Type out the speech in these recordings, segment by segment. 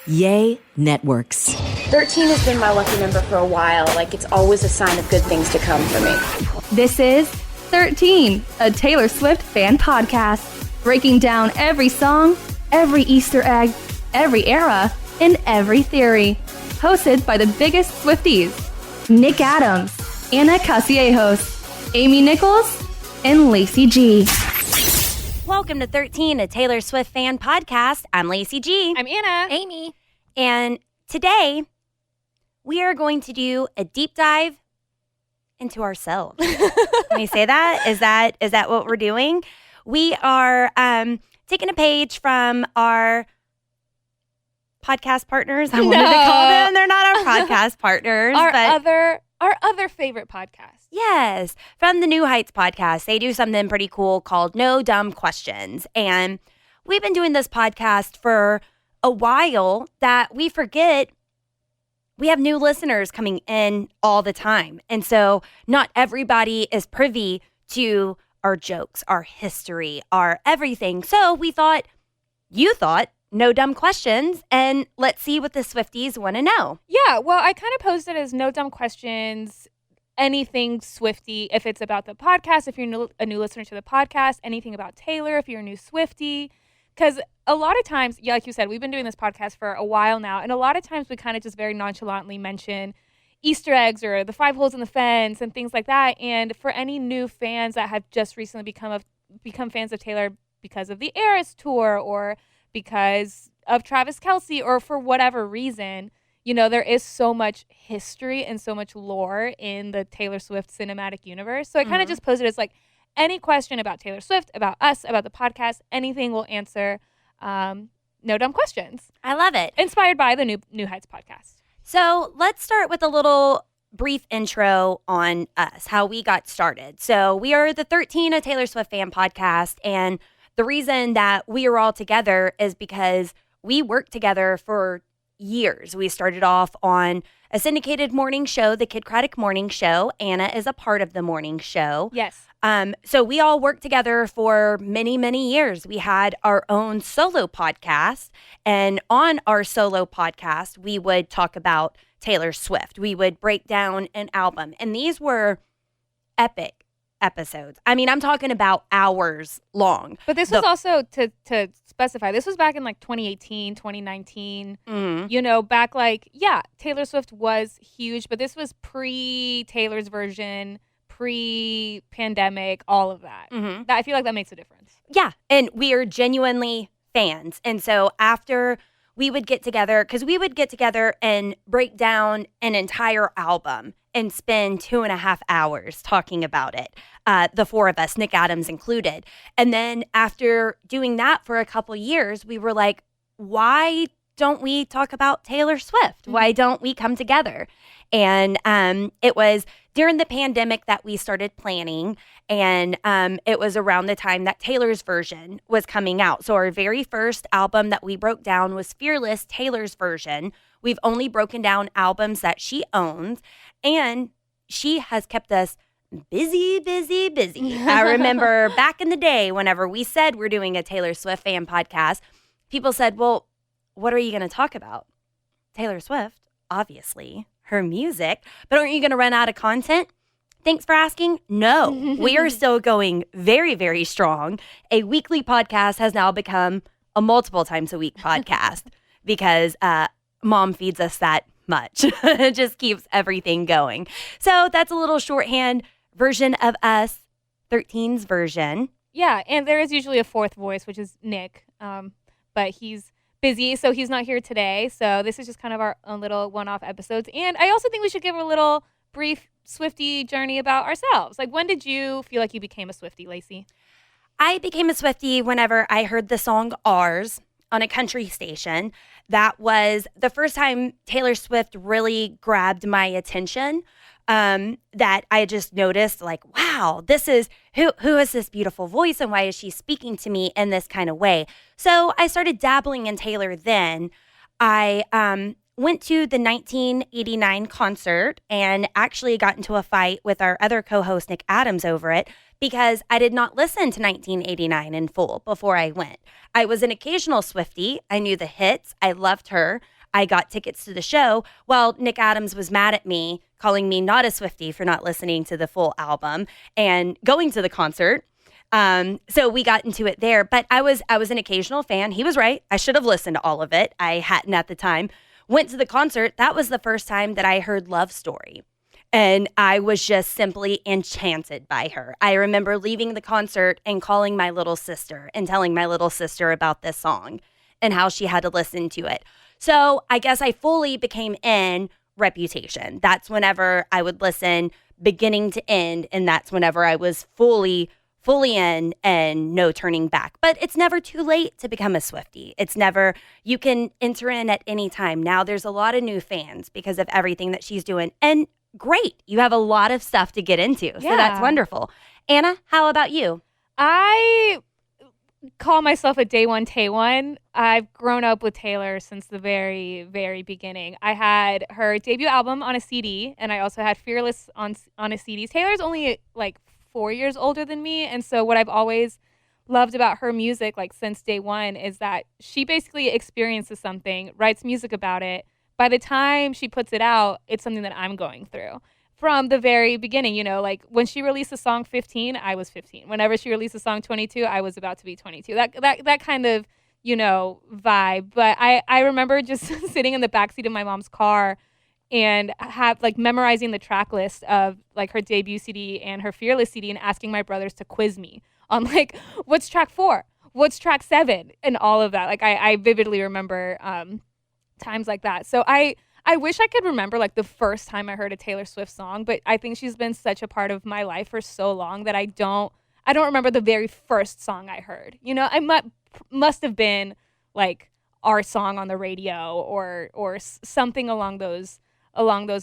Yay Networks. 13 has been my lucky number for a while. Like, it's always a sign of good things to come for me. This is 13, a Taylor Swift fan podcast, breaking down every song, every Easter egg, every era, and every theory. Hosted by the biggest Swifties, Nick Adams, Anna Castillejos, Amy Nichols, and Lacey Gee. Welcome to 13, a Taylor Swift fan podcast. I'm Lacey Gee. I'm Anna. Amy. And today, we are going to do a deep dive into ourselves. Can we say that? Is that what we're doing? We are taking a page from our podcast partners. I wanted to call them. They're not our podcast partners. Our other favorite podcast. Yes, from the New Heights podcast. They do something pretty cool called No Dumb Questions. And we've been doing this podcast for a while that we forget we have new listeners coming in all the time. And so not everybody is privy to our jokes, our history, our everything. So we thought, you thought, no dumb questions, and let's see what the Swifties want to know. Yeah, well, I kind of posed it as no dumb questions, anything Swiftie, if it's about the podcast, if you're a new listener to the podcast, anything about Taylor, if you're a new Swiftie. Because a lot of times, yeah, like you said, we've been doing this podcast for a while now, and a lot of times we kind of just very nonchalantly mention Easter eggs or the 5 holes in the fence and things like that. And for any new fans that have just recently become fans of Taylor because of the Eras tour or because of Travis Kelce or for whatever reason, you know, there is so much history and so much lore in the Taylor Swift cinematic universe. So I kind of just posed it as like any question about Taylor Swift, about us, about the podcast, anything we'll answer. No dumb questions. I love it. Inspired by the New Heights podcast. So let's start with a little brief intro on us, how we got started. So we are the 13, a Taylor Swift fan podcast, and the reason that we are all together is because we worked together for years. We started off on a syndicated morning show, the Kid Craddock Morning Show. Anna is a part of the morning show. Yes. So we all worked together for many, many years. We had our own solo podcast, and on our solo podcast, we would talk about Taylor Swift. We would break down an album, and these were epic episodes. I mean, I'm talking about hours long. But this was also, to specify, this was back in like 2018, 2019. You know, back like, yeah, Taylor Swift was huge, but this was pre-Taylor's version, pre-pandemic, all of that. I feel like that makes a difference. Yeah, and we are genuinely fans. And so after we would get together, because we would get together and break down an entire album and spend 2.5 hours talking about it, the 4 of us, Nick Adams included. And then after doing that for a couple years, we were like, why don't we talk about Taylor Swift? Why don't we come together? And it was during the pandemic that we started planning, and it was around the time that Taylor's version was coming out. So our very first album that we broke down was Fearless, Taylor's version. We've only broken down albums that she owns, and she has kept us busy. I remember back in the day, whenever we said we're doing a Taylor Swift fan podcast, people said, well, what are you going to talk about? Taylor Swift, obviously, her music, but aren't you going to run out of content? Thanks for asking. No, we are still going very, very strong. A weekly podcast has now become a multiple times a week podcast because mom feeds us that much. It just keeps everything going. So that's a little shorthand version of us, 13's version. Yeah, and there is usually a 4th voice, which is Nick, but he's busy, so he's not here today. So this is just kind of our own little one-off episodes. And I also think we should give a little brief Swiftie journey about ourselves. Like, when did you feel like you became a Swiftie, Lacey? I became a Swiftie whenever I heard the song Ours on a country station. That was the first time Taylor Swift really grabbed my attention. That I just noticed, like, wow, this is who has this beautiful voice, and why is she speaking to me in this kind of way? So I started dabbling in Taylor then. I went to the 1989 concert and actually got into a fight with our other co-host, Nick Adams, over it because I did not listen to 1989 in full before I went. I was an occasional Swiftie. I knew the hits. I loved her. I got tickets to the show while Nick Adams was mad at me, calling me not a Swiftie for not listening to the full album and going to the concert. So we got into it there, but I was an occasional fan. He was right. I should have listened to all of it. I hadn't at the time. Went to the concert. That was the first time that I heard Love Story. And I was just simply enchanted by her. I remember leaving the concert and calling my little sister and telling my little sister about this song and how she had to listen to it. So I guess I fully became in Reputation. That's whenever I would listen beginning to end. And that's whenever I was fully in and no turning back. But it's never too late to become a Swiftie. It's never, you can enter in at any time. Now there's a lot of new fans because of everything that she's doing. And great, you have a lot of stuff to get into. So that's wonderful. Anna, how about you? I call myself a day one Tay one. I've grown up with Taylor since the very, very beginning. I had her debut album on a CD, and I also had Fearless on a CD. Taylor's only like 4 years older than me, and so what I've always loved about her music, like since day one, is that she basically experiences something, writes music about it. By the time she puts it out, it's something that I'm going through. From the very beginning, you know, like when she released the song 15, I was 15. Whenever she released the song 22, I was about to be 22. That kind of, you know, vibe. But I remember just sitting in the backseat of my mom's car and have like memorizing the track list of like her debut CD and her Fearless CD and asking my brothers to quiz me on like, what's track 4? What's track 7? And all of that. Like I vividly remember times like that. So I wish I could remember like the first time I heard a Taylor Swift song, but I think she's been such a part of my life for so long that I don't remember the very first song I heard. You know, I must have been like our song on the radio or something along those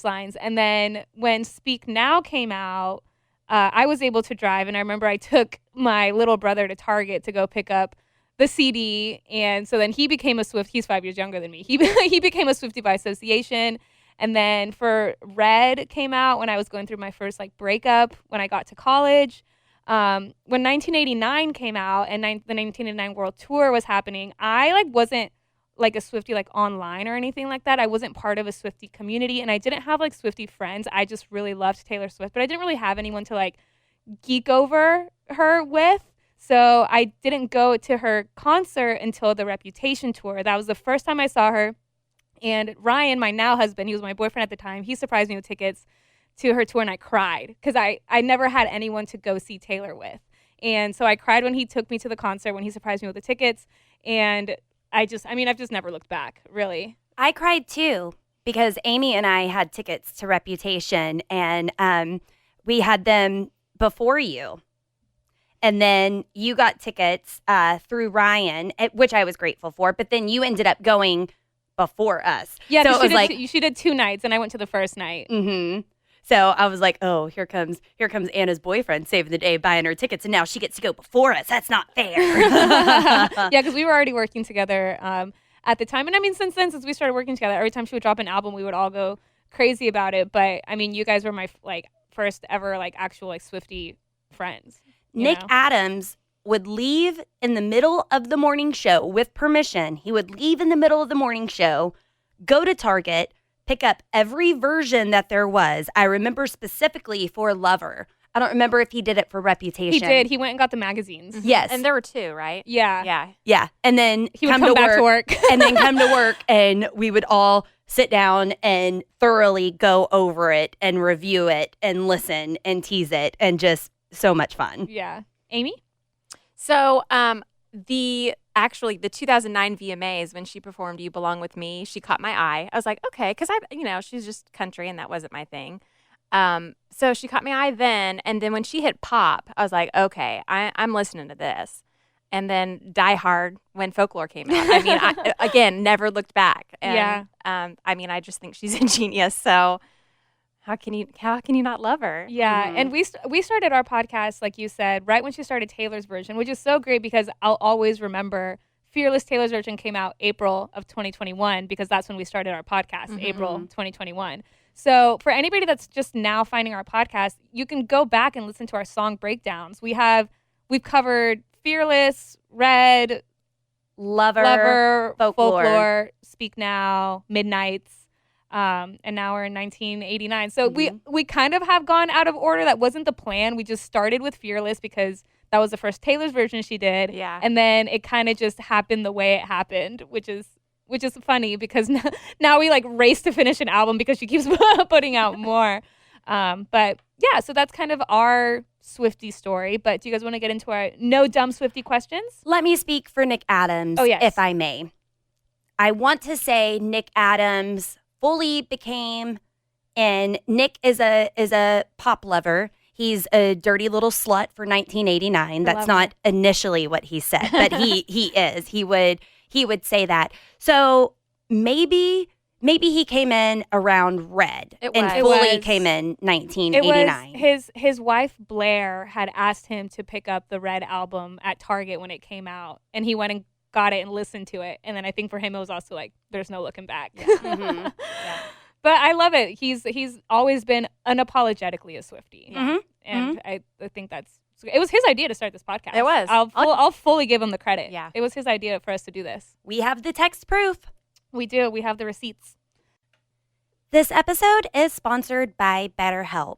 lines. And then when Speak Now came out, I was able to drive, and I remember I took my little brother to Target to go pick up the CD, and so then he became a Swift. He's 5 years younger than me. He became a Swiftie by association. And then for Red came out when I was going through my first like breakup when I got to college. When 1989 came out and the 1989 World Tour was happening, I like wasn't like a Swiftie like online or anything like that. I wasn't part of a Swiftie community, and I didn't have like Swiftie friends. I just really loved Taylor Swift, but I didn't really have anyone to like geek over her with. So I didn't go to her concert until the Reputation tour. That was the first time I saw her. And Ryan, my now husband, he was my boyfriend at the time, he surprised me with tickets to her tour, and I cried because I never had anyone to go see Taylor with. And so I cried when he took me to the concert, when he surprised me with the tickets. And I've just never looked back, really. I cried too because Amy and I had tickets to Reputation, and we had them before you. And then you got tickets through Ryan, which I was grateful for. But then you ended up going before us. Yeah, so it was she did 2 nights, and I went to the first night. Mm-hmm. So I was like, oh, here comes Anna's boyfriend saving the day, buying her tickets, and now she gets to go before us. That's not fair. Yeah, because we were already working together at the time. And I mean, since we started working together, every time she would drop an album, we would all go crazy about it. But I mean, you guys were my like first ever like actual like Swiftie friends. Nick Adams would leave in the middle of the morning show with permission. He would leave in the middle of the morning show, go to Target, pick up every version that there was. I remember specifically for Lover. I don't remember if he did it for Reputation. He did. He went and got the magazines. Mm-hmm. Yes. And there were 2, right? Yeah. Yeah. And then he would come back to work. And then come to work, and we would all sit down and thoroughly go over it and review it and listen and tease it, and just so much fun. Yeah. Amy? So the 2009 VMAs, when she performed You Belong With Me, she caught my eye. I was like, okay, because she's just country and that wasn't my thing. So she caught my eye then. And then when she hit pop, I was like, okay, I'm listening to this. And then Die Hard when Folklore came out. I mean, again, never looked back. And, I just think she's a genius. So how can you not love her? Yeah, Mm-hmm. and we started our podcast, like you said, right when she started Taylor's version, which is so great because I'll always remember Fearless Taylor's version came out April of 2021 because that's when we started our podcast, April 2021. So for anybody that's just now finding our podcast, you can go back and listen to our song breakdowns. We've covered Fearless, Red, Lover, Folklore, Speak Now, Midnights, and now we're in 1989. So we kind of have gone out of order. That wasn't the plan. We just started with Fearless because that was the first Taylor's version she did. Yeah. And then it kind of just happened the way it happened, which is funny because now we like race to finish an album because she keeps putting out more. But yeah, so that's kind of our Swiftie story. But do you guys want to get into our no dumb Swiftie questions? Let me speak for Nick Adams, if I may. I want to say Nick Adams fully became, and Nick is a pop lover. He's a dirty little slut for 1989. That's not initially what he said, but he is. He would say that. So maybe he came in around Red fully came in 1989. It was his wife Blair had asked him to pick up the Red album at Target when it came out, and he went and got it and listened to it. And then I think for him it was also like there's no looking back. Yeah. But I love it. He's always been unapologetically a Swiftie. Yeah. And I think it was his idea to start this podcast. It was. I'll fully give him the credit. Yeah. It was his idea for us to do this. We have the text proof. We do. We have the receipts. This episode is sponsored by BetterHelp.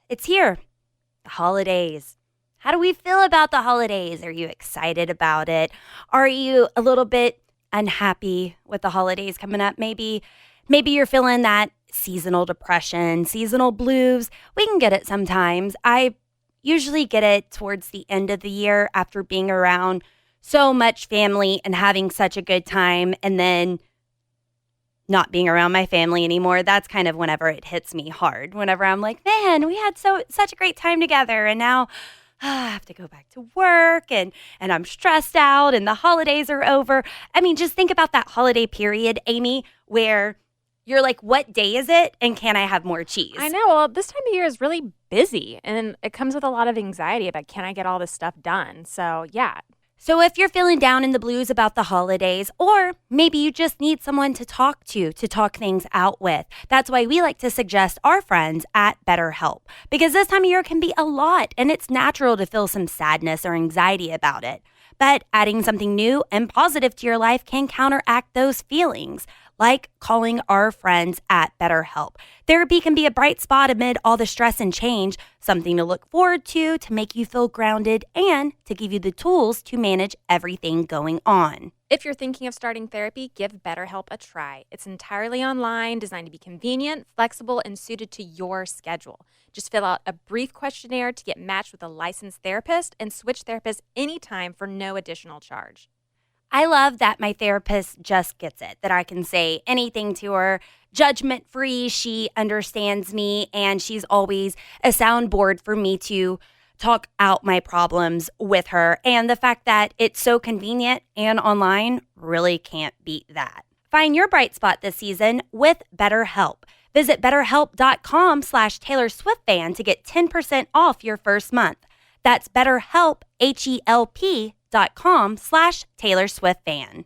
It's here. The holidays. How do we feel about the holidays? Are you excited about it? Are you a little bit unhappy with the holidays coming up? Maybe you're feeling that seasonal depression, seasonal blues. We can get it sometimes. I usually get it towards the end of the year after being around so much family and having such a good time, and then not being around my family anymore. That's kind of whenever it hits me hard. Whenever I'm like, man, we had such a great time together, and now I have to go back to work and I'm stressed out and the holidays are over. I mean, just think about that holiday period, Amy, where you're like, what day is it? And can I have more cheese? I know. Well, this time of year is really busy, and it comes with a lot of anxiety about can I get all this stuff done? So, yeah. So if you're feeling down in the blues about the holidays, or maybe you just need someone to talk things out with, that's why we like to suggest our friends at BetterHelp. Because this time of year can be a lot, and it's natural to feel some sadness or anxiety about it. But adding something new and positive to your life can counteract those feelings, like calling our friends at BetterHelp. Therapy can be a bright spot amid all the stress and change, something to look forward to make you feel grounded, and to give you the tools to manage everything going on. If you're thinking of starting therapy, give BetterHelp a try. It's entirely online, designed to be convenient, flexible, and suited to your schedule. Just fill out a brief questionnaire to get matched with a licensed therapist and switch therapists anytime for no additional charge. I love that my therapist just gets it, that I can say anything to her, judgment-free. She understands me, and she's always a soundboard for me to talk out my problems with her. And the fact that it's so convenient and online really can't beat that. Find your bright spot this season with BetterHelp. Visit BetterHelp.com/TaylorSwiftFan to get 10% off your first month. That's BetterHelp, HELP.com/TaylorSwiftFan.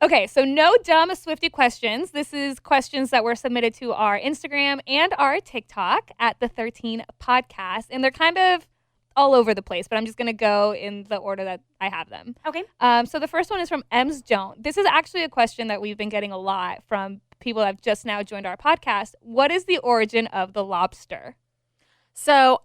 Okay, so no dumb Swiftie questions. This is questions that were submitted to our Instagram and our TikTok at the 13 Podcast, and they're kind of all over the place, but I'm just going to go in the order that I have them. Okay. So the first one is from Ems Jones. This is actually a question that we've been getting a lot from people that have just now joined our podcast. What is the origin of the lobster? So,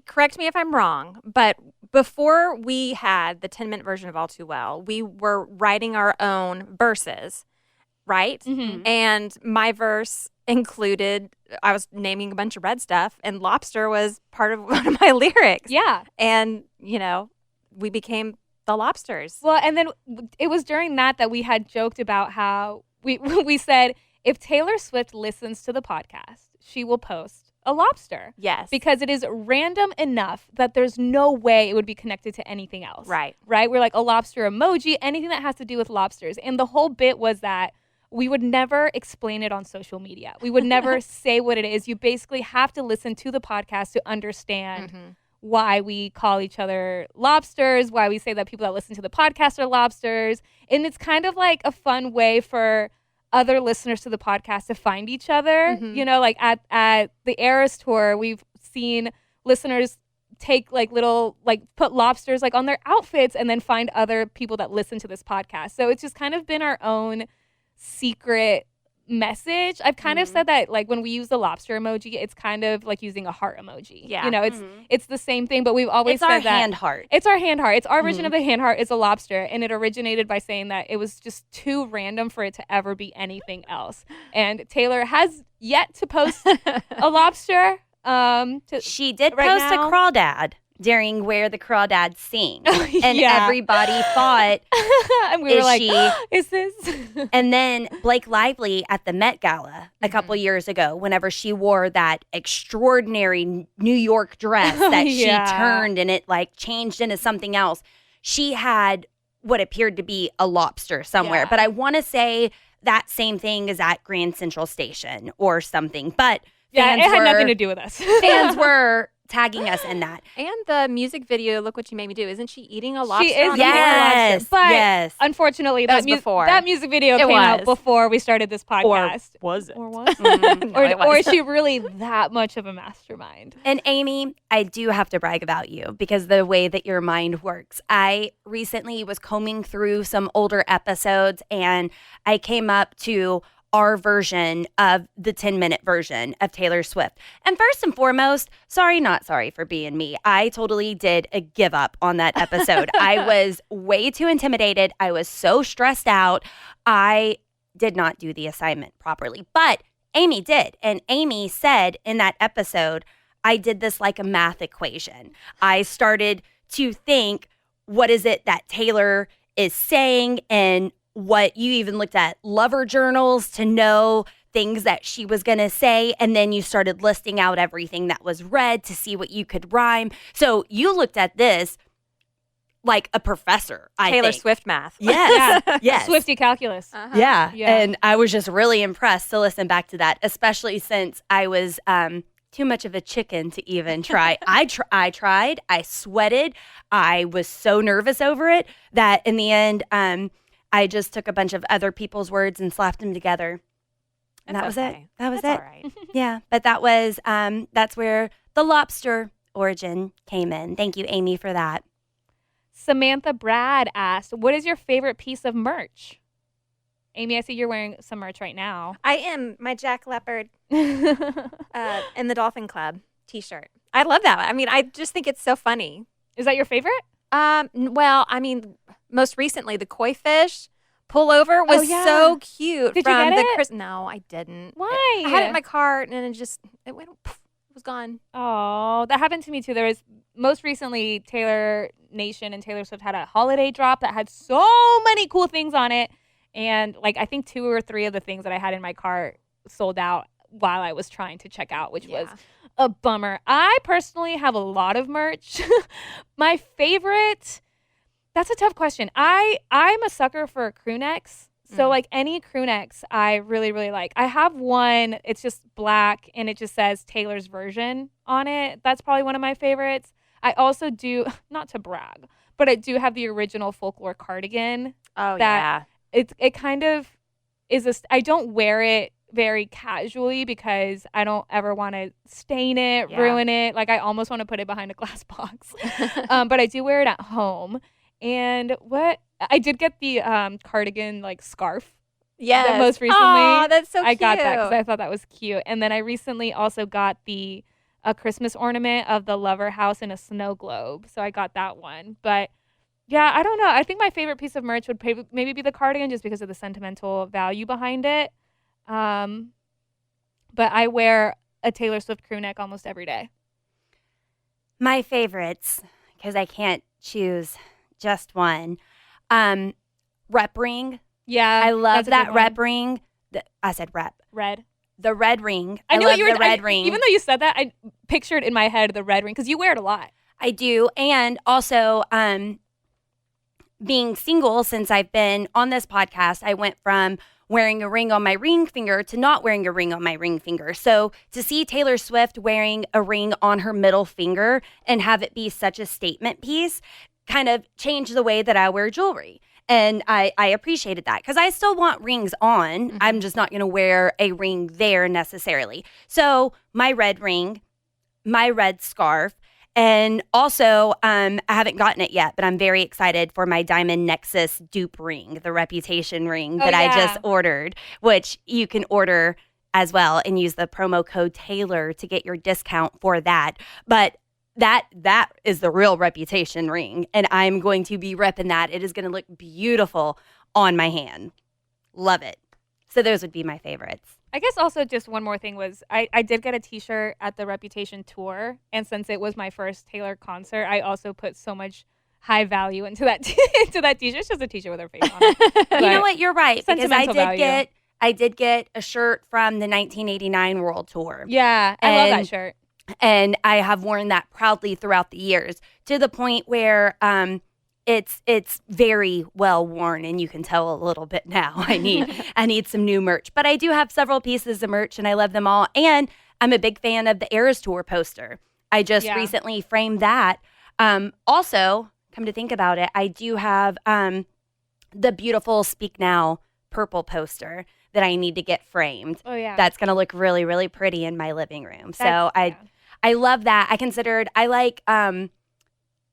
correct me if I'm wrong, but before we had the 10-minute version of All Too Well, we were writing our own verses, right? Mm-hmm. And my verse included, I was naming a bunch of red stuff, and lobster was part of one of my lyrics. Yeah. And, we became the Lobsters. Well, and then it was during that we had joked about how we said, if Taylor Swift listens to the podcast, she will post a lobster. Yes. Because it is random enough that there's no way it would be connected to anything else. Right. Right? We're like a lobster emoji, anything that has to do with lobsters. And the whole bit was that we would never explain it on social media. We would never say what it is. You basically have to listen to the podcast to understand why we call each other lobsters, why we say that people that listen to the podcast are lobsters. And it's kind of like a fun way for other listeners to the podcast to find each other. Mhm. You know, like at the Eras tour, we've seen listeners take like little, like put lobsters like on their outfits and then find other people that listen to this podcast. So it's just kind of been our own secret message. I've kind of said that like when we use the lobster emoji, it's kind of like using a heart emoji. Yeah. You know, it's the same thing, but we've always It's said our that hand heart. it's our hand heart. It's our version of a hand heart. It's a lobster, and it originated by saying that it was just too random for it to ever be anything else. And Taylor has yet to post a lobster. She did right post now. a crawdad during Where the Crawdads Sing. And Yeah. everybody thought, and we were Is like, she- is this? and then Blake Lively at the Met Gala a couple years ago, whenever she wore that extraordinary New York dress that Yeah. she turned and it like changed into something else, she had what appeared to be a lobster somewhere. Yeah. But I want to say that same thing is at Grand Central Station or something. But Yeah, fans it had were, nothing to do with us. fans were tagging us in that. And the music video, Look What You Made Me Do, isn't she eating a lobster? She is on eating a camera? lobster. But yes. unfortunately, That was before. that music video It came out was. before we started this podcast. Was it? Or was? No, it Or is wasn't. she really that much of a mastermind? And Amy, I do have to brag about you because the way that your mind works. I recently was combing through some older episodes and I came up to our version of the 10-minute version of Taylor Swift. And first and foremost, sorry, not sorry for being me. I totally did a give up on that episode. I was way too intimidated. I was so stressed out. I did not do the assignment properly, but Amy did. And Amy said in that episode, I did this like a math equation. I started to think, what is it that Taylor is saying? And what you even looked at lover journals to know things that she was going to say. And then you started listing out everything that was read to see what you could rhyme. So you looked at this like a professor, I Taylor think. Swift math. Yes. Yes. Swiftie calculus. Yeah. Yeah. And I was just really impressed to listen back to that, especially since I was too much of a chicken to even try. I tried. I sweated. I was so nervous over it that in the end, I just took a bunch of other people's words and slapped them together. And that was it. okay. That was That's it. all right. Yeah. But that was, that's where the lobster origin came in. Thank you, Amy, for that. Samantha Brad asked, what is your favorite piece of merch? Amy, I see you're wearing some merch right now. I am my Jack Leopard and the Dolphin Club t-shirt. I love that. I mean, I just think it's so funny. Is that your favorite? Well, I mean, most recently the koi fish pullover was yeah. so cute. Did you from get the it? No, I didn't. Why? I had it in my cart and it went, poof, it was gone. Oh, that happened to me too. There was most recently Taylor Nation and Taylor Swift had a holiday drop that had so many cool things on it. And like I think 2 or 3 of the things that I had in my cart sold out while I was trying to check out, which was a bummer. I personally have a lot of merch. My favorite, that's a tough question. I'm a sucker for crew necks. So like any crew necks I really, really like. I have one, it's just black and it just says Taylor's version on it. That's probably one of my favorites. I also do, not to brag, but I do have the original folklore cardigan. Oh, That- It kind of is I don't wear it very casually because I don't ever want to stain it, Yeah. ruin it. Like I almost want to put it behind a glass box. But I do wear it at home. And what I did get the cardigan like scarf. Yes. Most recently. Oh, that's so cute. I got that because I thought that was cute. And then I recently also got a Christmas ornament of the Lover House in a snow globe. So I got that one. But yeah, I don't know. I think my favorite piece of merch would maybe be the cardigan just because of the sentimental value behind it. But I wear a Taylor Swift crew neck almost every day. My favorites, because I can't choose just one. Rep ring. Yeah, I love that's a that good rep one. ring. I said rep. Red. The red ring. I knew love what you were the red ring. Even though you said that, I pictured in my head the red ring because you wear it a lot. I do. And also, being single since I've been on this podcast, I went from wearing a ring on my ring finger to not wearing a ring on my ring finger. So to see Taylor Swift wearing a ring on her middle finger and have it be such a statement piece kind of changed the way that I wear jewelry. And I appreciated that because I still want rings on. Mm-hmm. I'm just not going to wear a ring there necessarily. So my red ring, my red scarf, and also, I haven't gotten it yet, but I'm very excited for my Diamond Nexus dupe ring, the Reputation ring that I just ordered, which you can order as well and use the promo code Taylor to get your discount for that. But that is the real Reputation ring, and I'm going to be repping that. It is going to look beautiful on my hand. Love it. So those would be my favorites. I guess also just one more thing was I did get a t-shirt at the Reputation tour, and since it was my first Taylor concert, I also put so much high value into that into that t-shirt. It's just a t-shirt with her face on it. You know what? You're right, because Sentimental I did get a shirt from the 1989 World Tour. Yeah, I love that shirt. And I have worn that proudly throughout the years to the point where it's very well worn, and you can tell a little bit now. I need some new merch, but I do have several pieces of merch, and I love them all. And I'm a big fan of the Eras Tour poster. I just recently framed that. Also, come to think about it, I do have the beautiful Speak Now purple poster that I need to get framed. Oh yeah, that's gonna look really, really pretty in my living room. I love that. I like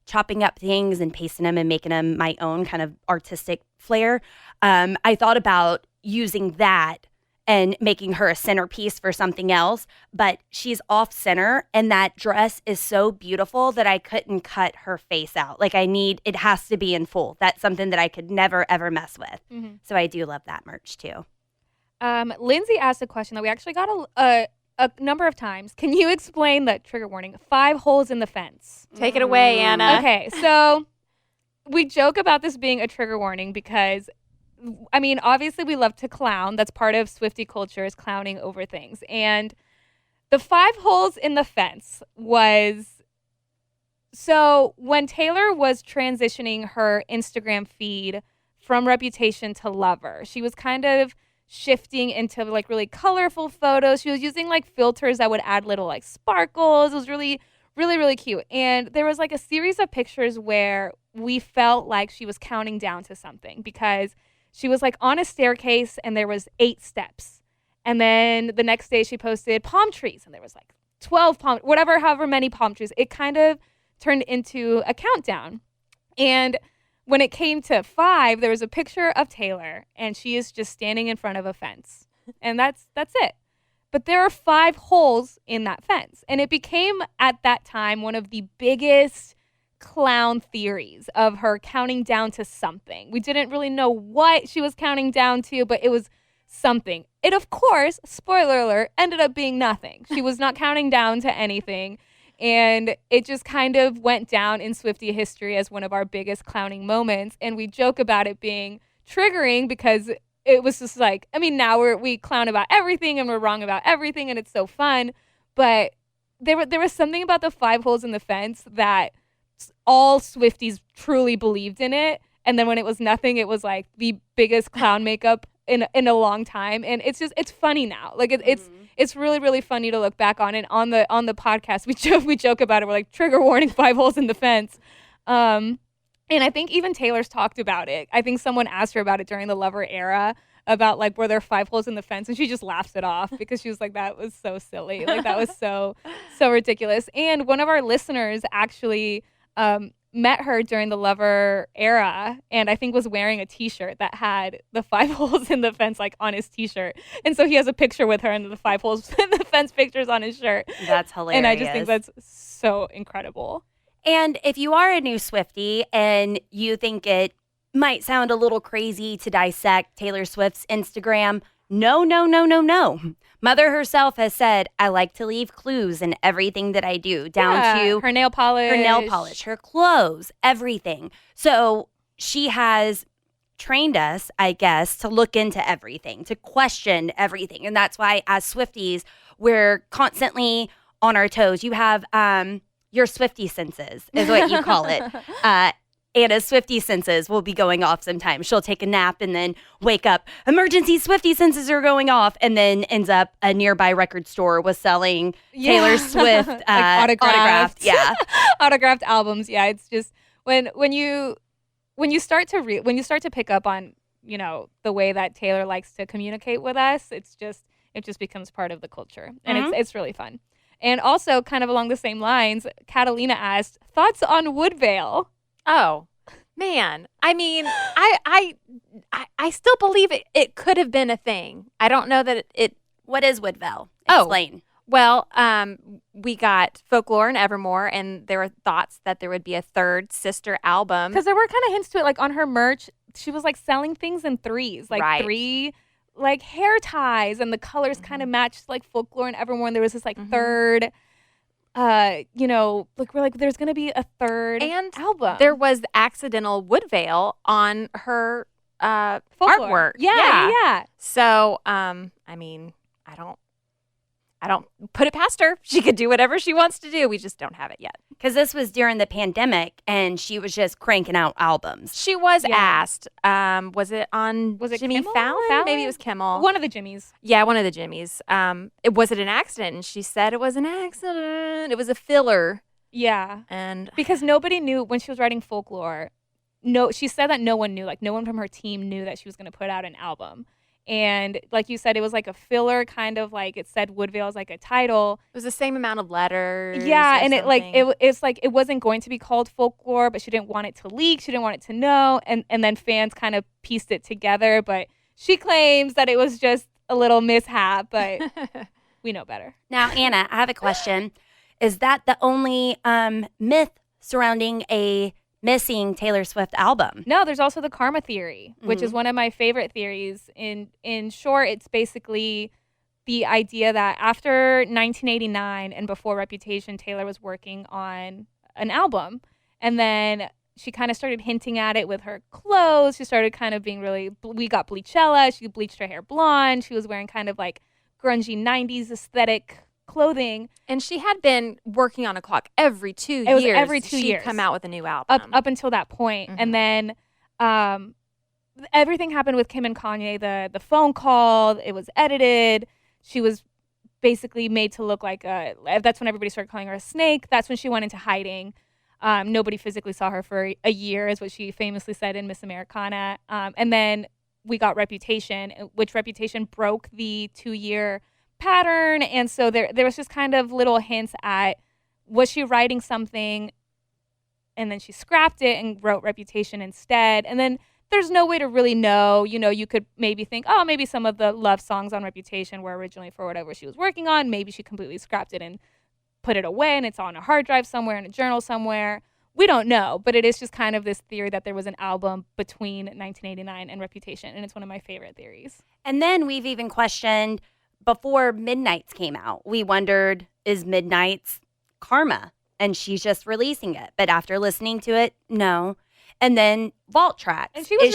chopping up things and pasting them and making them my own kind of artistic flair. I thought about using that and making her a centerpiece for something else, but she's off center, and that dress is so beautiful that I couldn't cut her face out. Like it has to be in full. That's something that I could never, ever mess with. Mm-hmm. So I do love that merch too. Lindsay asked a question that we actually got a number of times. Can you explain the trigger warning? 5 holes in the fence. Take it away, Anna. Okay, so we joke about this being a trigger warning because, I mean, obviously we love to clown. That's part of Swiftie culture, is clowning over things. And the 5 holes in the fence was, so when Taylor was transitioning her Instagram feed from Reputation to Lover, she was kind of shifting into like really colorful photos. She was using like filters that would add little like sparkles. It was really, really, really cute. And there was like a series of pictures where we felt like she was counting down to something, because she was like on a staircase and there was 8 steps. And then the next day she posted palm trees and there was like 12 however many palm trees. It kind of turned into a countdown. And when it came to 5, there was a picture of Taylor, and she is just standing in front of a fence. And that's it. But there are 5 holes in that fence. And it became, at that time, one of the biggest clown theories of her counting down to something. We didn't really know what she was counting down to, but it was something. It, of course, spoiler alert, ended up being nothing. She was not counting down to anything. And it just kind of went down in Swiftie history as one of our biggest clowning moments. And we joke about it being triggering because it was just like, I mean, now we clown about everything and we're wrong about everything and it's so fun. But there was something about the 5 holes in the fence that all Swifties truly believed in it. And then when it was nothing, it was like the biggest clown makeup in a long time. And it's funny now. Like it's really, really funny to look back on. And on the podcast, we joke about it. We're like, trigger warning, 5 holes in the fence. And I think even Taylor's talked about it. I think someone asked her about it during the Lover era, about like, were there 5 holes in the fence? And she just laughs it off because she was like, that was so silly. Like that was so ridiculous. And one of our listeners actually met her during the Lover era, and I think was wearing a t-shirt that had the 5 holes in the fence like on his t-shirt. And so he has a picture with her and the 5 holes in the fence pictures on his shirt. That's hilarious. And I just think that's so incredible. And if you are a new Swiftie and you think it might sound a little crazy to dissect Taylor Swift's Instagram, no. Mother herself has said, I like to leave clues in everything that I do, down to her nail polish, her clothes, everything. So she has trained us, I guess, to look into everything, to question everything. And that's why as Swifties, we're constantly on our toes. You have your Swiftie senses is what you call it. Anna's Swiftie senses will be going off sometimes. She'll take a nap and then wake up. Emergency Swiftie senses are going off, and then ends up a nearby record store was selling Taylor Swift like autographed. Yeah, autographed albums. Yeah, it's just when you start to pick up on the way that Taylor likes to communicate with us, it just becomes part of the culture, and it's really fun. And also, kind of along the same lines, Catalina asked, thoughts on Woodvale? Oh, man. I mean, I still believe it could have been a thing. I don't know that it. What is Woodvale? Oh. Explain. Well, we got Folklore and Evermore, and there were thoughts that there would be a third sister album. Because there were kind of hints to it, like on her merch, she was like selling things in threes, like right. 3 like hair ties, and the colors kind of matched like Folklore and Evermore. And there was this like third, like we're like, there's gonna be a third and album. There was the accidental Woodvale on her Folklore. artwork. Yeah. So, I mean, I don't put it past her. She could do whatever she wants to do. We just don't have it yet. Because this was during the pandemic, and she was just cranking out albums. She was asked. Was it Jimmy Kimmel? Fallon? Maybe it was Kimmel. One of the Jimmys. Yeah, one of the Jimmys. Was it an accident? And she said it was an accident. It was a filler. Yeah. And because nobody knew when she was writing Folklore. No, she said that no one knew. Like, no one from her team knew that she was going to put out an album. And like you said, it was like a filler, kind of like it said Woodvale as like a title. It was the same amount of letters. Yeah, and something. it's like it wasn't going to be called Folklore, but she didn't want it to leak. She didn't want it to know. And then fans kind of pieced it together. But she claims that it was just a little mishap, but we know better. Now, Anna, I have a question. Is that the only myth surrounding a missing Taylor Swift album? No, there's also the karma theory, which is one of my favorite theories. In short, it's basically the idea that after 1989 and before Reputation, Taylor was working on an album. And then she kind of started hinting at it with her clothes. She started kind of being we got Bleachella. She bleached her hair blonde. She was wearing kind of like grungy 90s aesthetic clothing. And she had been working on a clock every 2 years. It was every 2 years. She'd come out with a new album. Up until that point. And then everything happened with Kim and Kanye. The phone call, it was edited. She was basically made to look like that's when everybody started calling her a snake. That's when she went into hiding. Nobody physically saw her for a year, is what she famously said in Miss Americana. And then we got Reputation, which Reputation broke the 2-year pattern. And so there was just kind of little hints at, was she writing something and then she scrapped it and wrote Reputation instead? And then there's no way to really know. You could maybe think, oh, maybe some of the love songs on Reputation were originally for whatever she was working on. Maybe she completely scrapped it and put it away and it's on a hard drive somewhere in a journal somewhere. We don't know, but it is just kind of this theory that there was an album between 1989 and Reputation, and it's one of my favorite theories. And then we've even questioned, before Midnight's came out, we wondered, is Midnight's karma? And she's just releasing it. But after listening to it, no. And then Vault Tracks. And she was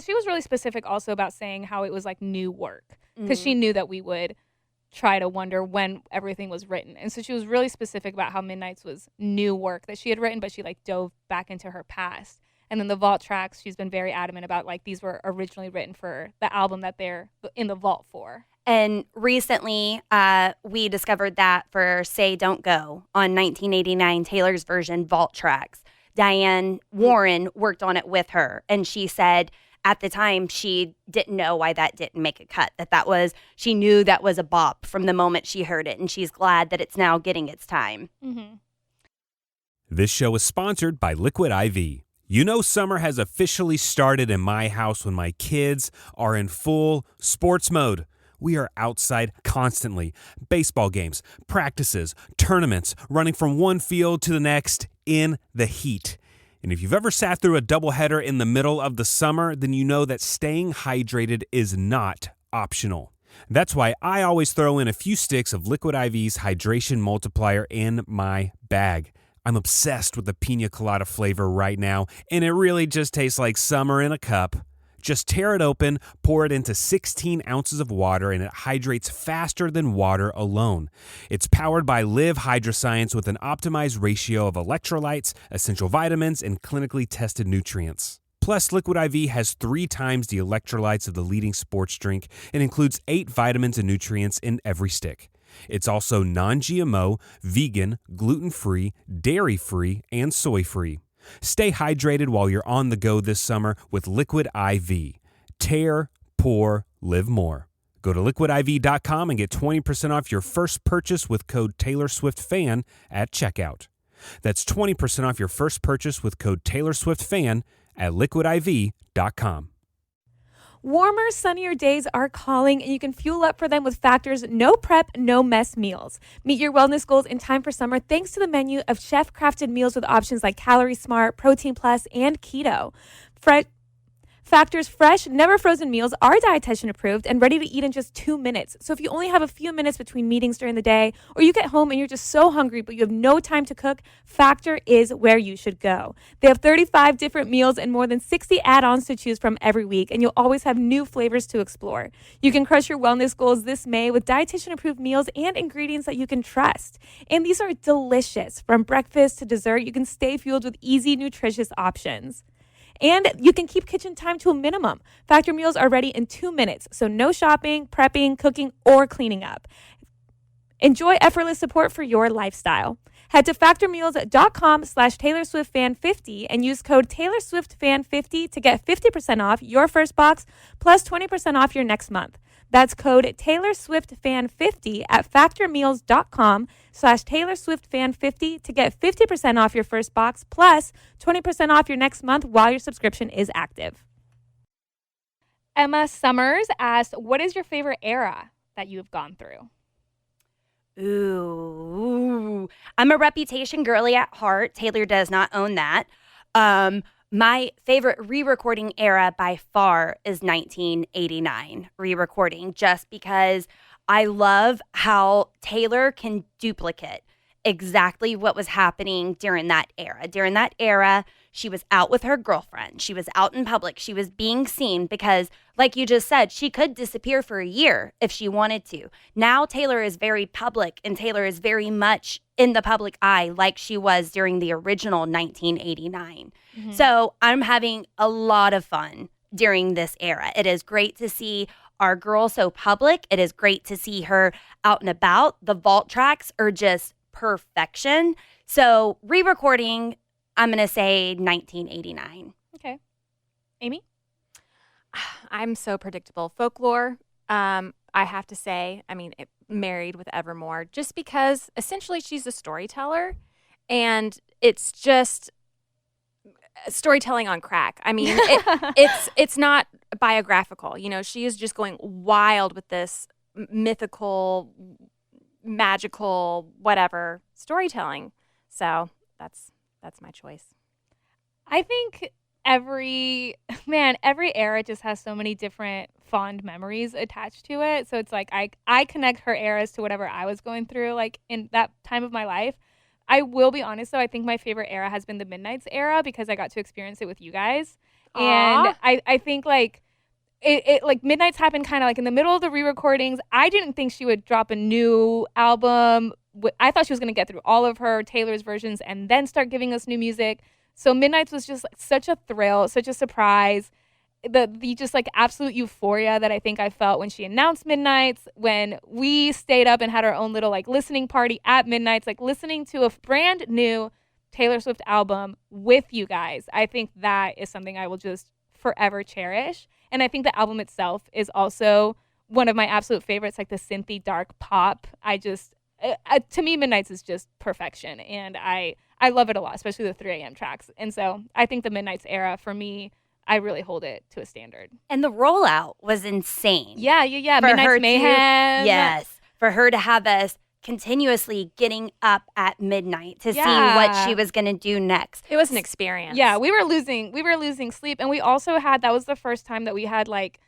she was really specific also about saying how it was like new work, because she knew that we would try to wonder when everything was written. And so she was really specific about how Midnight's was new work that she had written, but she like dove back into her past. And then the Vault Tracks, she's been very adamant about, like, these were originally written for the album that they're in the vault for. And recently, we discovered that for Say Don't Go on 1989, Taylor's version, Vault Tracks, Diane Warren worked on it with her. And she said at the time she didn't know why that didn't make a cut, she knew that was a bop from the moment she heard it. And she's glad that it's now getting its time. Mm-hmm. This show is sponsored by Liquid IV. Summer has officially started in my house when my kids are in full sports mode. We are outside constantly. Baseball games, practices, tournaments, running from one field to the next in the heat. And if you've ever sat through a doubleheader in the middle of the summer, then you know that staying hydrated is not optional. That's why I always throw in a few sticks of Liquid IV's Hydration Multiplier in my bag. I'm obsessed with the pina colada flavor right now, and it really just tastes like summer in a cup. Just tear it open, pour it into 16 ounces of water, and it hydrates faster than water alone. It's powered by Live Hydroscience with an optimized ratio of electrolytes, essential vitamins, and clinically tested nutrients. Plus, Liquid IV has 3 times the electrolytes of the leading sports drink and includes 8 vitamins and nutrients in every stick. It's also non-GMO, vegan, gluten-free, dairy-free, and soy-free. Stay hydrated while you're on the go this summer with Liquid IV. Tear, pour, live more. Go to liquidiv.com and get 20% off your first purchase with code TaylorSwiftFan at checkout. That's 20% off your first purchase with code TaylorSwiftFan at liquidiv.com. Warmer, sunnier days are calling, and you can fuel up for them with Factor's no prep, no mess meals. Meet your wellness goals in time for summer thanks to the menu of chef-crafted meals with options like Calorie Smart, Protein Plus, and Keto. Factor's fresh, never frozen meals are dietitian approved and ready to eat in just 2 minutes. So if you only have a few minutes between meetings during the day, or you get home and you're just so hungry but you have no time to cook, Factor is where you should go. They have 35 different meals and more than 60 add-ons to choose from every week, and you'll always have new flavors to explore. You can crush your wellness goals this May with dietitian approved meals and ingredients that you can trust. And these are delicious. From breakfast to dessert, you can stay fueled with easy, nutritious options. And you can keep kitchen time to a minimum. Factor meals are ready in 2 minutes, so no shopping, prepping, cooking, or cleaning up. Enjoy effortless support for your lifestyle. Head to factormeals.com/TaylorSwiftFan50 and use code TaylorSwiftFan50 to get 50% off your first box plus 20% off your next month. That's code TaylorSwiftFan50 at factormeals.com/TaylorSwiftFan50 to get 50% off your first box plus 20% off your next month while your subscription is active. Emma Summers asked, what is your favorite era that you have gone through? Ooh, I'm a Reputation girly at heart. Taylor does not own that. My favorite re-recording era by far is 1989 re-recording, just because I love how Taylor can duplicate exactly what was happening during that era. During that era, she was out with her girlfriend. She was out in public. She was being seen because, like you just said, she could disappear for a year if she wanted to. Now Taylor is very public, and Taylor is very much in the public eye like she was during the original 1989. Mm-hmm. So I'm having a lot of fun during this era. It is great to see our girl so public. It is great to see her out and about. The vault tracks are just perfection. So re-recording, I'm going to say 1989. Okay. Amy? I'm so predictable. Folklore, I have to say, married with Evermore, just because essentially she's a storyteller, and it's just storytelling on crack. It's not biographical. You know, she is just going wild with this mythical, magical, whatever storytelling. So that's my choice. I think every era just has so many different fond memories attached to it. So it's like I connect her eras to whatever I was going through, like in that time of my life. I will be honest though, I think my favorite era has been the Midnights era because I got to experience it with you guys. Aww. And I think like it like Midnights happened kind of like in the middle of the re-recordings. I didn't think she would drop a new album. I thought she was going to get through all of her Taylor's versions and then start giving us new music. So Midnights was just like such a thrill, such a surprise. The just like absolute euphoria that I think I felt when she announced Midnights, when we stayed up and had our own little like listening party at Midnights, like listening to a brand new Taylor Swift album with you guys. I think that is something I will just forever cherish. And I think the album itself is also one of my absolute favorites, like the synthy dark pop. To me, Midnights is just perfection. And I love it a lot, especially the 3 a.m. tracks. And so I think the Midnights era, for me, I really hold it to a standard. And the rollout was insane. Yeah. For Midnight's her Mayhem. Yes. For her to have us continuously getting up at midnight to see what she was going to do next. It was an experience. Yeah, we were losing sleep. And we also that was the first time that we had like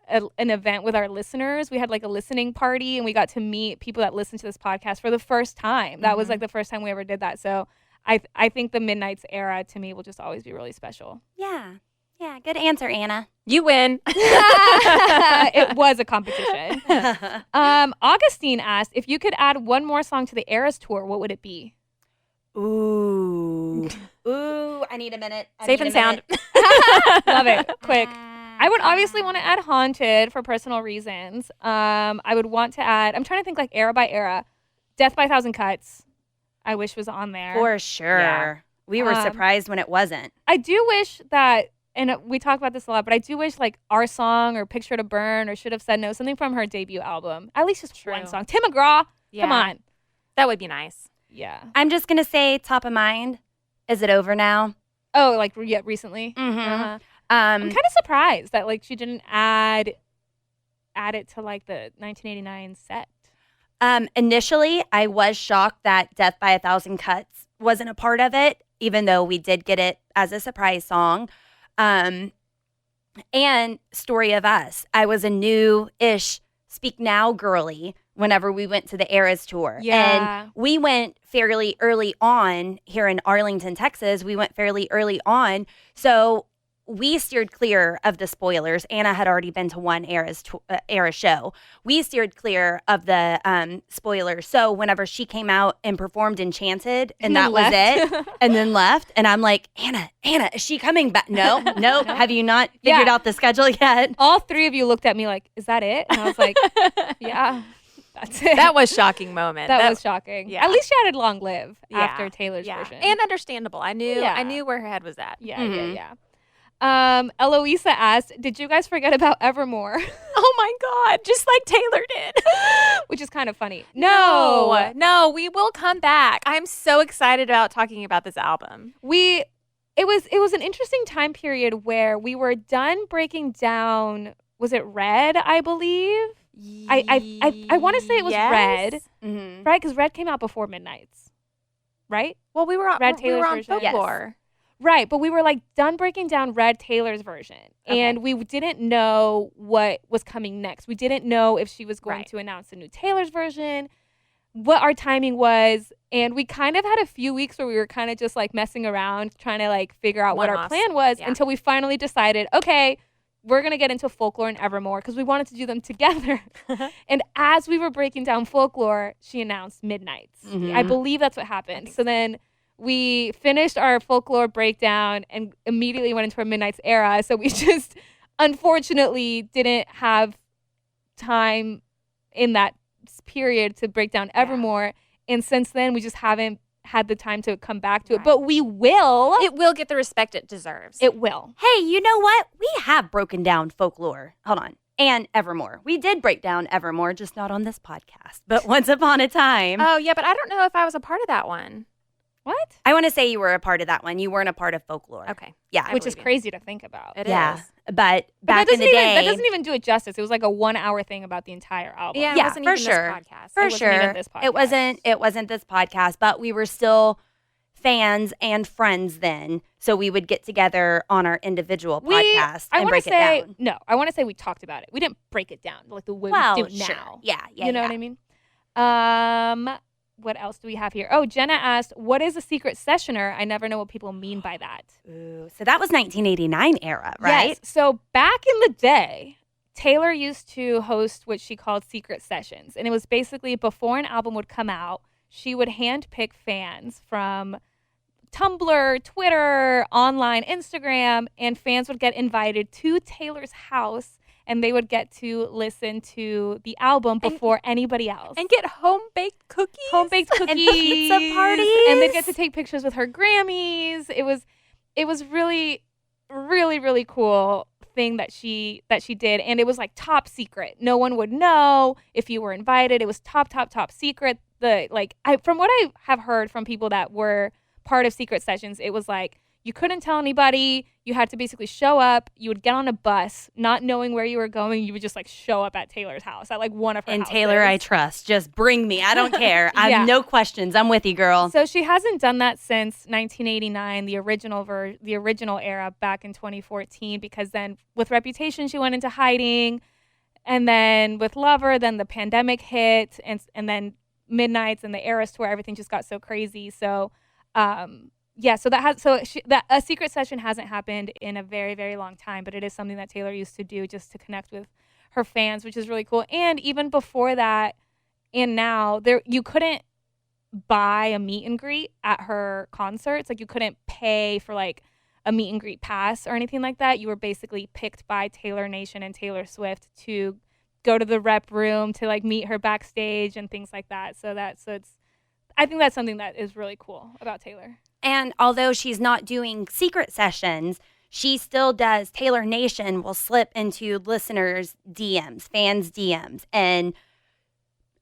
an event with our listeners. We had like a listening party, and we got to meet people that listen to this podcast for the first time. That was like the first time we ever did that. So I think the Midnights era to me will just always be really special. Yeah. Yeah, good answer, Anna. You win. It was a competition. Augustine asked, if you could add one more song to the Eras tour, what would it be? Ooh. Ooh, I need a minute. Safe and sound. Love it. Quick. I would obviously want to add Haunted for personal reasons. I would want to add, I'm trying to think like era by era. Death by a Thousand Cuts, I wish was on there. For sure. Yeah. We were surprised when it wasn't. I do wish that, and we talk about this a lot, but I do wish like Our Song or Picture to Burn or Should Have Said No, something from her debut album. At least just one song. Tim McGraw, come on. That would be nice. Yeah. I'm just going to say top of mind. Is it over now? Oh, like recently? Mm-hmm. Uh-huh. I'm kind of surprised that like she didn't add it to like the 1989 set. Initially, I was shocked that Death by a Thousand Cuts wasn't a part of it, even though we did get it as a surprise song. And Story of Us. I was a new-ish Speak Now girly whenever we went to the Eras tour. Yeah. And we went fairly early on here in Arlington, Texas. We went fairly early on. So we steered clear of the spoilers. Anna had already been to one Eras show. We steered clear of the spoilers. So whenever she came out and performed Enchanted, and that was it, and then left, and I'm like, Anna, is she coming back? No. Have you not figured out the schedule yet? All three of you looked at me like, is that it? And I was like, yeah, that's it. That was a shocking moment. That was shocking. Yeah. At least she added Long Live after Taylor's version. And understandable. I knew where her head was at. Yeah. Eloisa asked, did you guys forget about Evermore? Oh my God, just like Taylor did. Which is kind of funny. No, we will come back. I'm so excited about talking about this album. It was an interesting time period where we were done breaking down, was it Red, I believe? I want to say it was Red. Mm-hmm. Right? Because Red came out before Midnights. Right? Well, we were on Taylor's version. Folklore. Right, but we were like done breaking down Red Taylor's version, and we didn't know what was coming next. We didn't know if she was going to announce a new Taylor's version, what our timing was, and we kind of had a few weeks where we were kind of just like messing around, trying to like figure out what our plan was until we finally decided, okay, we're going to get into Folklore and Evermore because we wanted to do them together. And as we were breaking down Folklore, she announced Midnights. Mm-hmm. I believe that's what happened. So then we finished our Folklore breakdown and immediately went into our Midnights era. So we just unfortunately didn't have time in that period to break down Evermore. And since then, we just haven't had the time to come back to it. But we will. It will get the respect it deserves. It will. Hey, you know what? We have broken down Folklore. Hold on. And Evermore. We did break down Evermore, just not on this podcast, but once upon a time. Oh, yeah, but I don't know if I was a part of that one. What? I want to say you were a part of that one. You weren't a part of Folklore. Okay. Yeah. Which is crazy to think about. It is. But back in the day. That doesn't even do it justice. It was like a 1 hour thing about the entire album. Yeah, Yeah, it wasn't for even sure. This podcast. For It wasn't even this podcast. It wasn't this podcast, but we were still fans and friends then. So we would get together on our individual podcast and break it down. No, I want to say we talked about it. We didn't break it down like the way we do it sure. now. Yeah. You know what I mean? What else do we have here? Oh, Jenna asked, what is a secret sessioner? I never know what people mean by that. Ooh, so that was 1989 era, right? Yes. So back in the day, Taylor used to host what she called secret sessions. And it was basically before an album would come out, she would handpick fans from Tumblr, Twitter, online, Instagram, and fans would get invited to Taylor's house and they would get to listen to the album before anybody else. And get home-baked cookies. Home-baked cookies. And pizza parties. And they'd get to take pictures with her Grammys. It was really, really, really cool thing that she did. And it was like top secret. No one would know if you were invited. It was top secret. From what I have heard from people that were part of secret sessions, it was like you couldn't tell anybody. You had to basically show up. You would get on a bus, not knowing where you were going. You would just like show up at Taylor's house, at like one of her and houses. Taylor, I trust. Just bring me. I don't care. I have no questions. I'm with you, girl. So she hasn't done that since 1989, the original era back in 2014, because then with Reputation, she went into hiding. And then with Lover, then the pandemic hit. And then Midnights and the Eras tour, everything just got so crazy. So, Yeah, so a secret session hasn't happened in a very, very long time, but it is something that Taylor used to do just to connect with her fans, which is really cool. And even before that, and now, you couldn't buy a meet and greet at her concerts. Like, you couldn't pay for like a meet and greet pass or anything like that. You were basically picked by Taylor Nation and Taylor Swift to go to the rep room to like meet her backstage and things like that. I think that's something that is really cool about Taylor. And although she's not doing secret sessions, she still does. Taylor Nation will slip into listeners' DMs, fans' DMs. And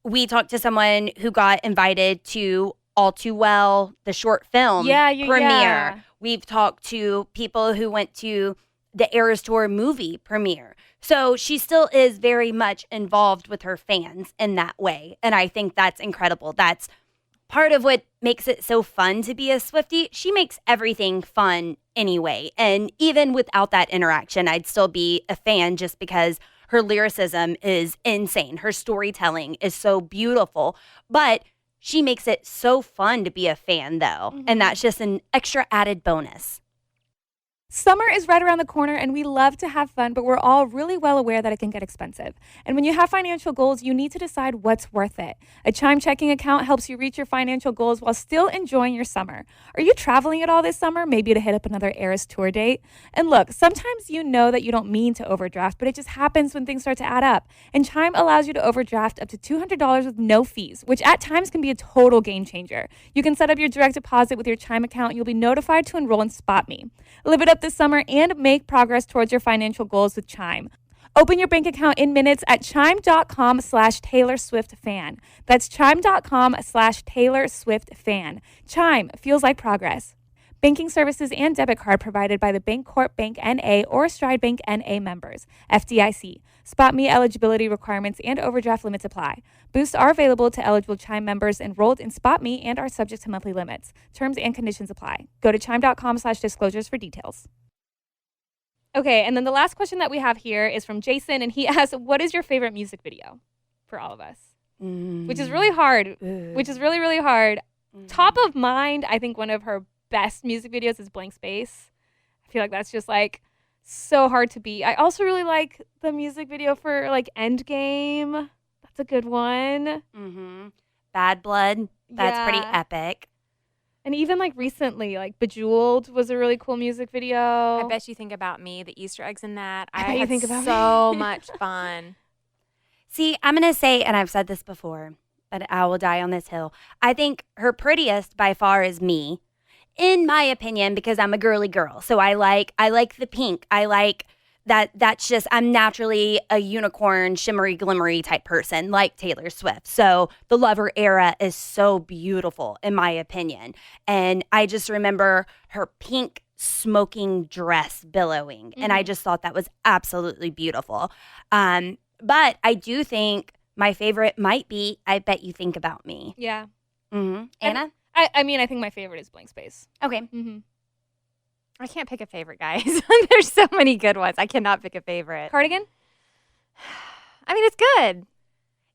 we talked to someone who got invited to All Too Well, the short film premiere. Yeah. We've talked to people who went to the Eras Tour movie premiere. So she still is very much involved with her fans in that way. And I think that's incredible. That's part of what makes it so fun to be a Swiftie. She makes everything fun anyway. And even without that interaction, I'd still be a fan just because her lyricism is insane. Her storytelling is so beautiful. But she makes it so fun to be a fan, though. Mm-hmm. And that's just an extra added bonus. Summer is right around the corner and we love to have fun, but we're all really well aware that it can get expensive. And when you have financial goals, you need to decide what's worth it. A Chime checking account helps you reach your financial goals while still enjoying your summer. Are you traveling at all this summer? Maybe to hit up another Eras Tour date? And look, sometimes you know that you don't mean to overdraft, but it just happens when things start to add up. And Chime allows you to overdraft up to $200 with no fees, which at times can be a total game changer. You can set up your direct deposit with your Chime account and you'll be notified to enroll in Spot Me. Live it up this summer and make progress towards your financial goals with Chime. Open your bank account in minutes at chime.com/Taylor Swift fan. That's chime.com/Taylor Swift fan. Chime feels like progress. Banking services and debit card provided by the Bancorp Bank N.A. or Stride Bank N.A. members. FDIC. Spot Me eligibility requirements and overdraft limits apply. Boosts are available to eligible Chime members enrolled in Spot Me and are subject to monthly limits. Terms and conditions apply. Go to chime.com/disclosures for details. Okay, and then the last question that we have here is from Jason, and he asks, what is your favorite music video for all of us? Which is really hard. Which is really, really hard. Top of mind, I think one of her best music videos is Blank Space. I feel like that's just like so hard to beat. I also really like the music video for like Endgame. That's a good one. Bad Blood. That's pretty epic. And even like recently, like Bejeweled was a really cool music video. I bet you think about me, the Easter eggs in that. I bet you think had about so me. much fun. See, I'm going to say, and I've said this before, but I will die on this hill. I think her prettiest by far is Me, in my opinion, because I'm a girly girl. So I like the pink. I like that. That's just, I'm naturally a unicorn, shimmery, glimmery type person like Taylor Swift. So the Lover era is so beautiful, in my opinion. And I just remember her pink smoking dress billowing. And I just thought that was absolutely beautiful. But I do think my favorite might be I Bet You Think About Me. Yeah. Anna? I mean, I think my favorite is Blank Space. Okay. I can't pick a favorite, guys. There's so many good ones. I cannot pick a favorite. Cardigan? I mean, it's good.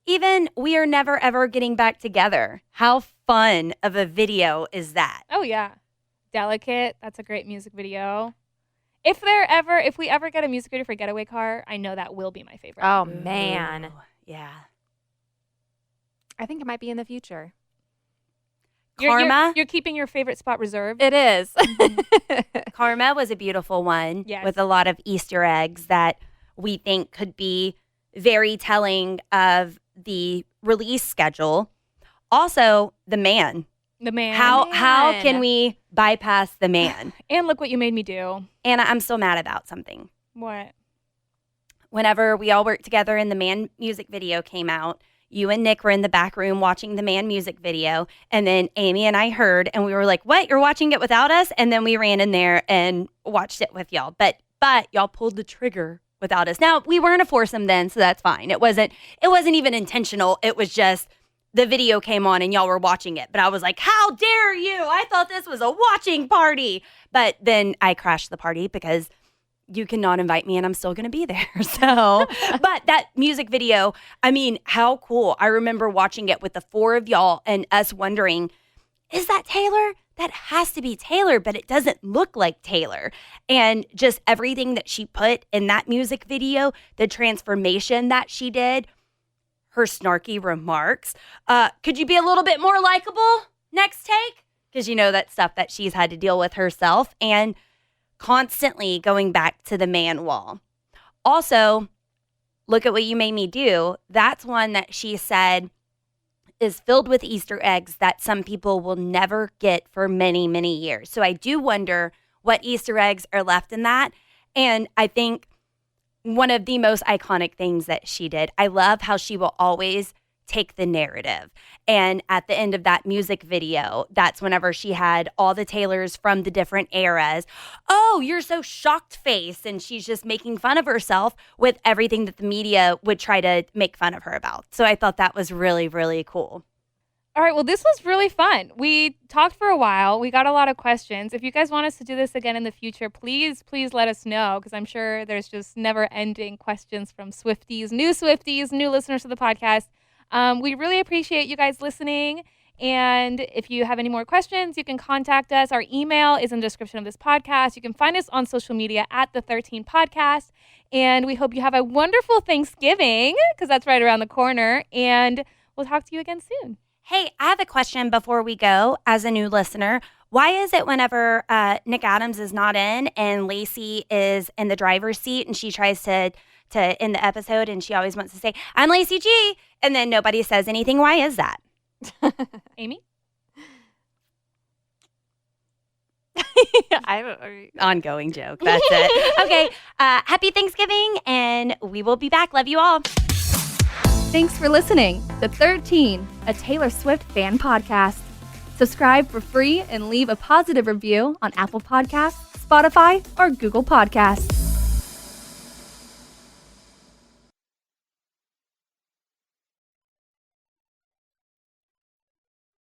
Even We Are Never Ever Getting Back Together. How fun of a video is that? Oh, yeah. Delicate. That's a great music video. If we ever get a music video for Getaway Car, I know that will be my favorite. Oh, man. Yeah. I think it might be in the future. Karma? You're keeping your favorite spot reserved? It is. Karma was a beautiful one. Yes. With a lot of Easter eggs that we think could be very telling of the release schedule. Also, The Man. The Man. How can we bypass The Man? And Look What You Made Me Do. Anna, I'm still mad about something. What? Whenever we all worked together and The Man music video came out, you and Nick were in the back room watching The Man music video, and then Amy and I heard, and we were like, what, you're watching it without us? And then we ran in there and watched it with y'all. But y'all pulled the trigger without us. Now, we weren't a foursome then, so that's fine. It wasn't even intentional. It was just the video came on and y'all were watching it. But I was like, how dare you? I thought this was a watching party. But then I crashed the party because you cannot invite me and I'm still going to be there. So, but that music video, I mean, how cool. I remember watching it with the four of y'all and us wondering, is that Taylor? that has to be Taylor, but it doesn't look like Taylor. And just everything that she put in that music video, the transformation that she did, her snarky remarks. Could you be a little bit more likable next take? Because you know that's stuff that she's had to deal with herself, and constantly going back to the man wall. Also, Look at What You Made Me Do. That's one that she said is filled with Easter eggs that some people will never get for many, many years. So I do wonder what Easter eggs are left in that. And I think one of the most iconic things that she did, I love how she will always take the narrative. And at the end of that music video, that's whenever she had all the Taylors from the different eras. Oh, you're so shocked face. And she's just making fun of herself with everything that the media would try to make fun of her about. So I thought that was really, really cool. All right, well, this was really fun. We talked for a while. We got a lot of questions. If you guys want us to do this again in the future, please let us know, because I'm sure there's just never-ending questions from Swifties, new listeners to the podcast. We really appreciate you guys listening. And if you have any more questions, you can contact us. Our email is in the description of this podcast. You can find us on social media at The 13 Podcast. And we hope you have a wonderful Thanksgiving, because that's right around the corner. And we'll talk to you again soon. Hey, I have a question before we go as a new listener. Why is it whenever Nick Adams is not in and Lacey is in the driver's seat and she tries to end the episode and she always wants to say, I'm Lacey Gee, and then nobody says anything? Why is that? Amy? Ongoing joke. That's it. Okay. Happy Thanksgiving, and we will be back. Love you all. Thanks for listening to 13, a Taylor Swift fan podcast. Subscribe for free and leave a positive review on Apple Podcasts, Spotify, or Google Podcasts.